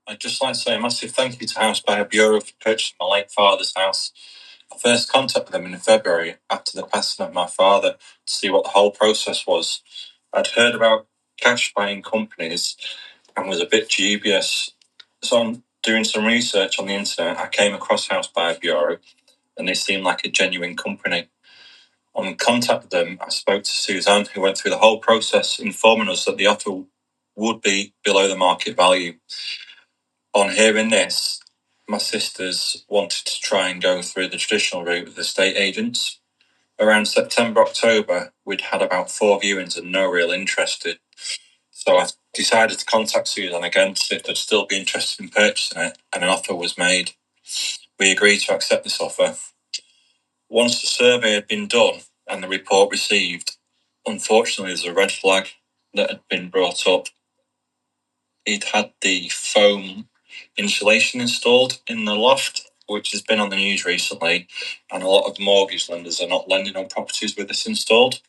I'd just like to say a massive thank you to House Buyer Bureau for purchasing my late father's house. I first contacted them in February after the passing of my father to see what the whole process was. I'd heard about cash buying companies and was a bit dubious. So I'm doing some research on the internet. I came across House Buyer Bureau and they seemed like a genuine company. On contact with them, I spoke to Suzanne, who went through the whole process, informing us that the offer would be below the market value. On hearing this, my sisters wanted to try and go through the traditional route with estate agents. Around September, October, we'd had about 4 viewings and no real interest. So I decided to contact Suzanne again to see if they'd still be interested in purchasing it, and an offer was made. We agreed to accept this offer. Once the survey had been done and the report received, unfortunately, there's a red flag that had been brought up. He'd had the foam insulation installed in the loft, which has been on the news recently, and a lot of mortgage lenders are not lending on properties with this installed.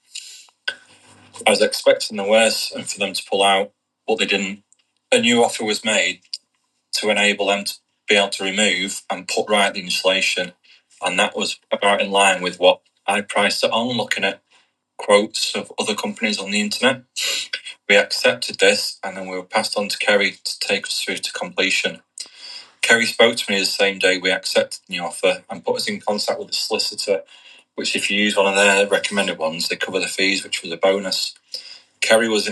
I was expecting the worst and for them to pull out, but they didn't. A new offer was made to enable them to be able to remove and put right the insulation, and that was about in line with what I priced it on, looking at quotes of other companies on the internet. We accepted this, and then we were passed on to Kerry to take us through to completion. Kerry spoke to me the same day we accepted the offer and put us in contact with the solicitor, which if you use one of their recommended ones, they cover the fees, which was a bonus. Kerry was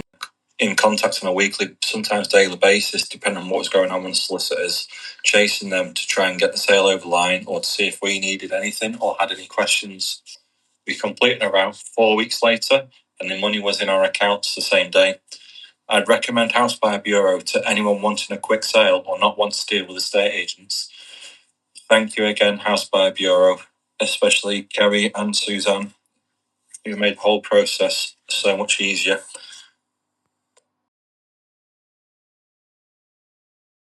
in contact on a weekly, sometimes daily basis, depending on what was going on with the solicitors, chasing them to try and get the sale over the line or to see if we needed anything or had any questions. We completed around 4 weeks later, and the money was in our accounts the same day. I'd recommend House Buyer Bureau to anyone wanting a quick sale or not want to deal with estate agents. Thank you again, House Buyer Bureau, especially Kerry and Suzanne, who made the whole process so much easier.